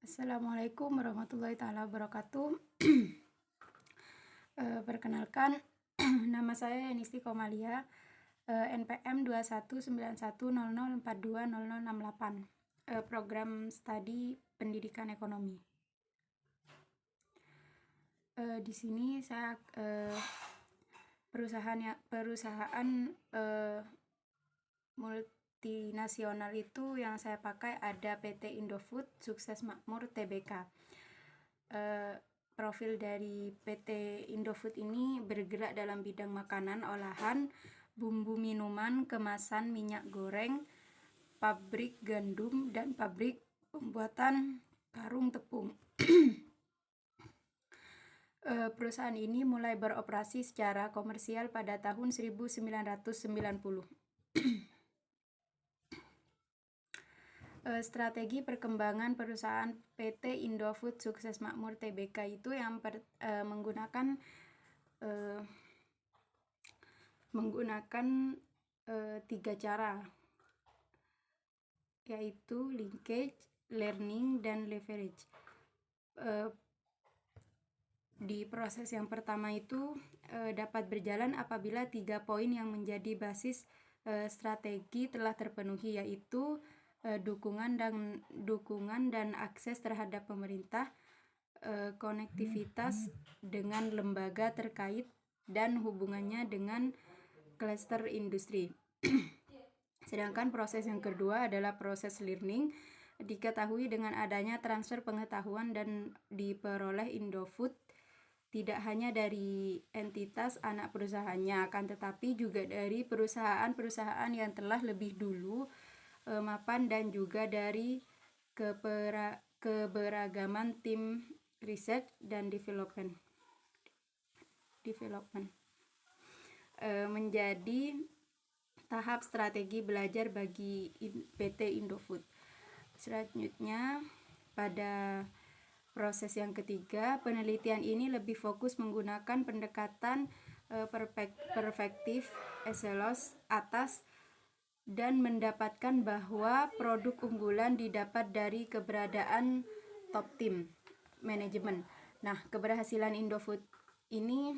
Assalamualaikum warahmatullahi taala wabarakatuh. Perkenalkan, nama saya Yenisti Komalia, NPM 219100420068, program studi pendidikan ekonomi. Di sini saya perusahaan multinasional itu yang saya pakai ada PT Indofood, Sukses Makmur, Tbk. Profil dari PT Indofood ini bergerak dalam bidang makanan, olahan, bumbu minuman, kemasan, minyak goreng, pabrik gandum, dan pabrik pembuatan karung tepung. Perusahaan ini mulai beroperasi secara komersial pada tahun 1990. Strategi perkembangan perusahaan PT Indofood Sukses Makmur Tbk itu yang menggunakan 3 cara, yaitu linkage, learning, dan leverage. Di proses yang pertama itu dapat berjalan apabila 3 poin yang menjadi basis strategi telah terpenuhi, yaitu dukungan dan akses terhadap pemerintah, konektivitas dengan lembaga terkait, dan hubungannya dengan klaster industri. Sedangkan proses yang kedua adalah proses learning, diketahui dengan adanya transfer pengetahuan dan diperoleh Indofood tidak hanya dari entitas anak perusahaannya, akan tetapi juga dari perusahaan-perusahaan yang telah lebih dulu mapan, dan juga dari keberagaman tim research dan development. Menjadi tahap strategi belajar bagi PT Indofood. Selanjutnya, pada proses yang ketiga, penelitian ini lebih fokus menggunakan pendekatan perspektif eselos atas dan mendapatkan bahwa produk unggulan didapat dari keberadaan top team manajemen. Nah, keberhasilan Indofood ini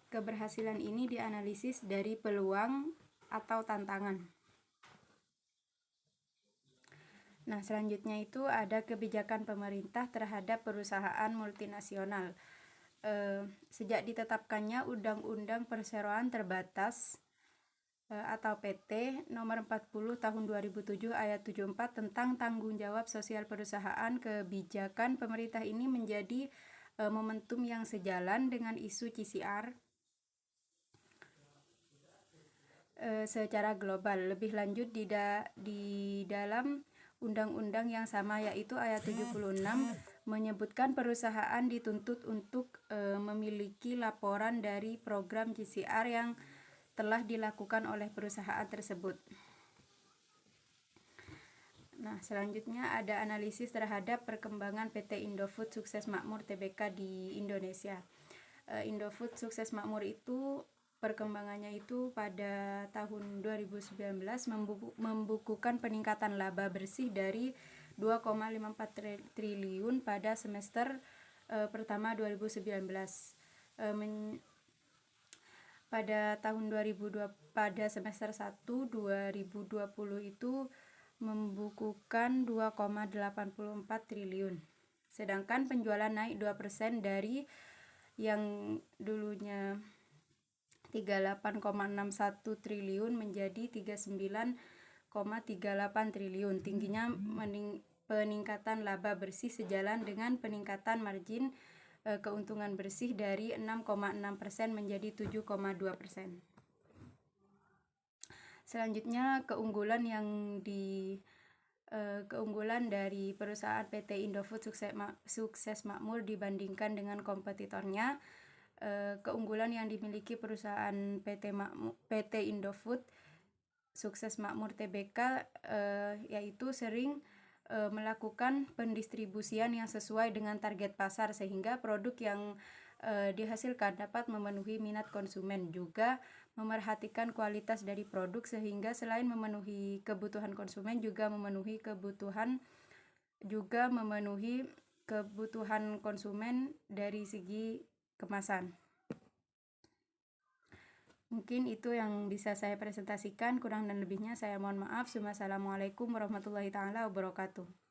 keberhasilan ini dianalisis dari peluang atau tantangan. Nah, selanjutnya itu ada kebijakan pemerintah terhadap perusahaan multinasional. Sejak ditetapkannya Undang-Undang Perseroan Terbatas atau PT Nomor 40 Tahun 2007 Ayat 74 tentang tanggung jawab sosial perusahaan, kebijakan pemerintah ini menjadi momentum yang sejalan dengan isu CSR secara global. Lebih lanjut di dalam undang-undang yang sama, yaitu ayat 76 menyebutkan perusahaan dituntut untuk memiliki laporan dari program CSR yang telah dilakukan oleh perusahaan tersebut. Nah, selanjutnya ada analisis terhadap perkembangan PT Indofood Sukses Makmur Tbk di Indonesia. Indofood Sukses Makmur itu perkembangannya itu pada tahun 2019 membukukan peningkatan laba bersih dari 2,54 triliun pada semester pertama 2019. Pada tahun 2020 pada semester 1 2020 itu membukukan 2,84 triliun. Sedangkan penjualan naik 2% dari yang dulunya 38,61 triliun menjadi 39,38 triliun. Tingginya peningkatan laba bersih sejalan dengan peningkatan margin keuntungan bersih dari 6,6% menjadi 7,2%. Selanjutnya, keunggulan dari perusahaan PT Indofood Sukses Makmur dibandingkan dengan kompetitornya. Keunggulan yang dimiliki perusahaan PT Indofood Sukses Makmur Tbk yaitu sering melakukan pendistribusian yang sesuai dengan target pasar, sehingga produk yang dihasilkan dapat memenuhi minat konsumen, juga memerhatikan kualitas dari produk sehingga selain memenuhi kebutuhan konsumen juga memenuhi kebutuhan konsumen dari segi kemasan. Mungkin itu yang bisa saya presentasikan, kurang dan lebihnya saya mohon maaf. Wassalamualaikum warahmatullahi taala wabarakatuh.